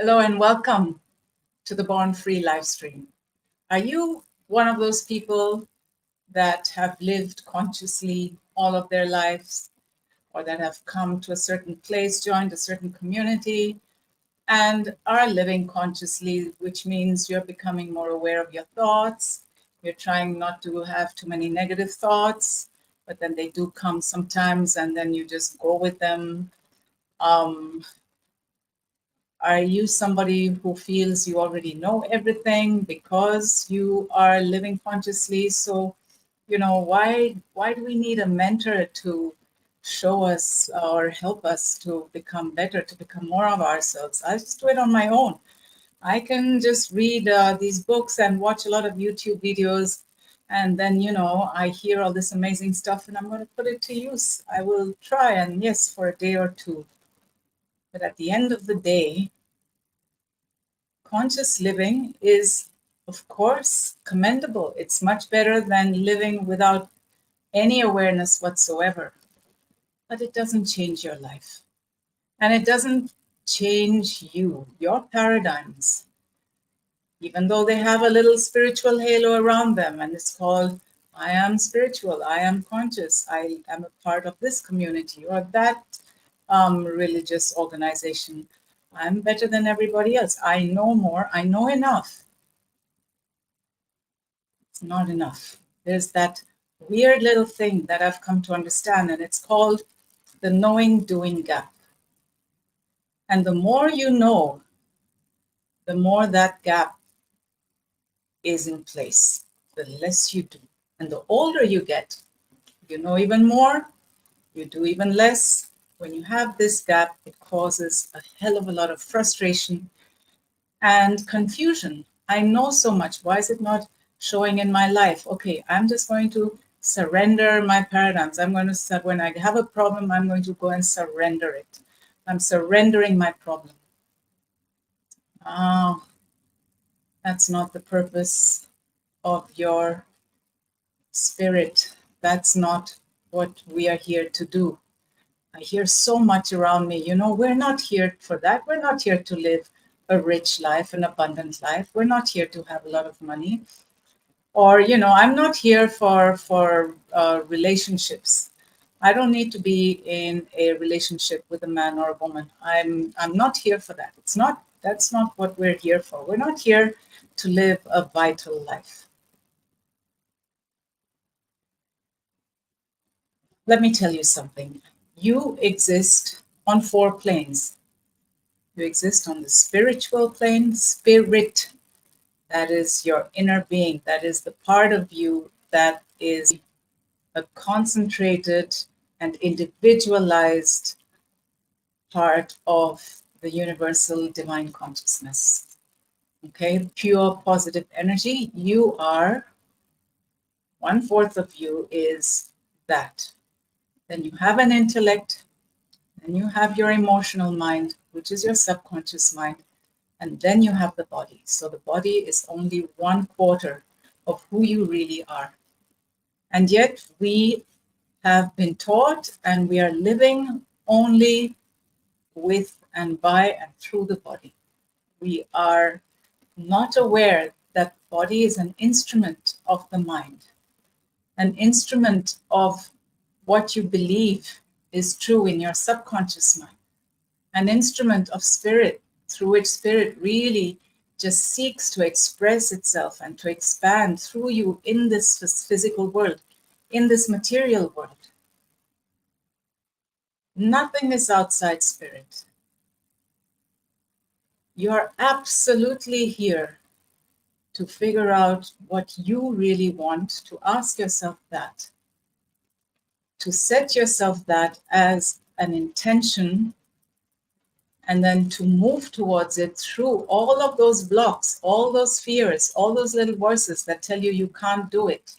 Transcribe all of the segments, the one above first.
Hello and welcome to the Born Free live stream. Are you one of those people that have lived consciously all of their lives, or that have come to a certain place, joined a certain community, and are living consciously, which means you're becoming more aware of your thoughts? You're trying not to have too many negative thoughts, but then they do come sometimes, and then you just go with them. Are you somebody who feels you already know everything because you are living consciously? So, why do we need a mentor to show us or help us to become better, to become more of ourselves? I just do it on my own. I can just read these books and watch a lot of YouTube videos, and then I hear all this amazing stuff, and I'm going to put it to use. I will try, and yes, for a day or two. But at the end of the day, conscious living is, of course, commendable. It's much better than living without any awareness whatsoever. But it doesn't change your life. And it doesn't change you, your paradigms, even though they have a little spiritual halo around them. And it's called, I am spiritual, I am conscious, I am a part of this community or that religious organization. I'm better than everybody else. I know more, I know enough. It's not enough. There's that weird little thing that I've come to understand, and it's called the knowing doing gap. And the more you know, the more that gap is in place, the less you do. And the older you get, you know even more, you do even less. When you have this gap, it causes a hell of a lot of frustration and confusion. I know so much. Why is it not showing in my life? Okay, I'm just going to surrender my paradigms. I'm going to, when I have a problem, I'm going to go and surrender it. I'm surrendering my problem. Ah, that's not the purpose of your spirit. That's not what we are here to do. I hear so much around me, we're not here for that. We're not here to live a rich life, an abundant life. We're not here to have a lot of money. Or, I'm not here for relationships. I don't need to be in a relationship with a man or a woman. I'm not here for that. That's not what we're here for. We're not here to live a vital life. Let me tell you something. You exist on 4 planes. You exist on the spiritual plane, spirit. That is your inner being. That is the part of you that is a concentrated and individualized part of the universal divine consciousness. Okay, pure positive energy. You are 1/4 of you is that. Then you have an intellect, and you have your emotional mind, which is your subconscious mind, and then you have the body. So the body is only 1/4 of who you really are. And yet we have been taught, and we are living only with and by and through the body. We are not aware that the body is an instrument of the mind, an instrument of what you believe is true in your subconscious mind, an instrument of spirit through which spirit really just seeks to express itself and to expand through you in this physical world, in this material world. Nothing is outside spirit. You are absolutely here to figure out what you really want, to ask yourself that, to set yourself that as an intention, and then to move towards it through all of those blocks, all those fears, all those little voices that tell you you can't do it,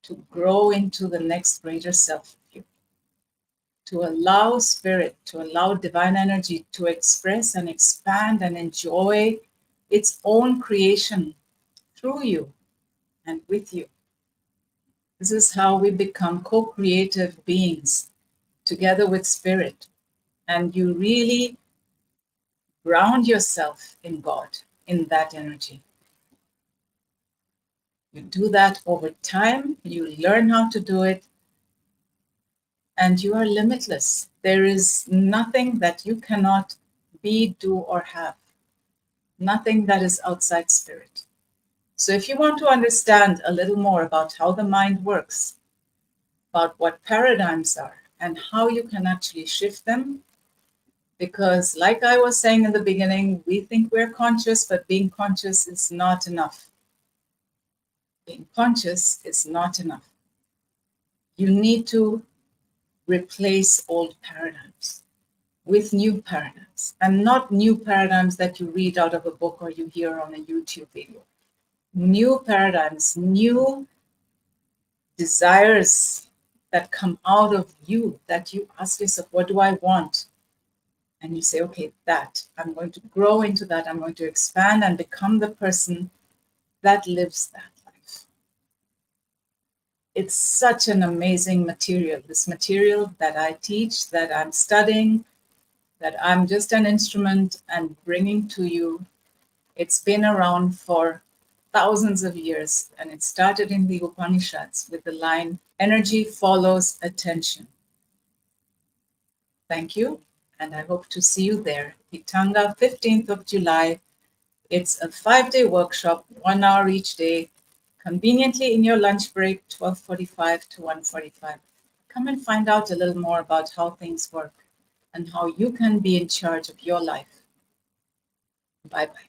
to grow into the next greater self of you, to allow spirit, to allow divine energy to express and expand and enjoy its own creation through you and with you. This is how we become co-creative beings together with spirit. And you really ground yourself in God, in that energy. You do that over time, you learn how to do it, and you are limitless. There is nothing that you cannot be, do, or have. Nothing that is outside spirit. So if you want to understand a little more about how the mind works, about what paradigms are, and how you can actually shift them, because like I was saying in the beginning, we think we're conscious, but being conscious is not enough. Being conscious is not enough. You need to replace old paradigms with new paradigms, and not new paradigms that you read out of a book or you hear on a YouTube video. New paradigms, new desires that come out of you, that you ask yourself, what do I want? And you say, okay, that, I'm going to grow into that. I'm going to expand and become the person that lives that life. It's such an amazing material, this material that I teach, that I'm studying, that I'm just an instrument and bringing to you. It's been around for thousands of years, and it started in the Upanishads with the line, energy follows attention. Thank you, and I hope to see you there. Pitanga, 15th of July. It's a 5-day workshop, 1 hour each day, conveniently in your lunch break, 12:45 to 1:45. Come and find out a little more about how things work and how you can be in charge of your life. Bye-bye.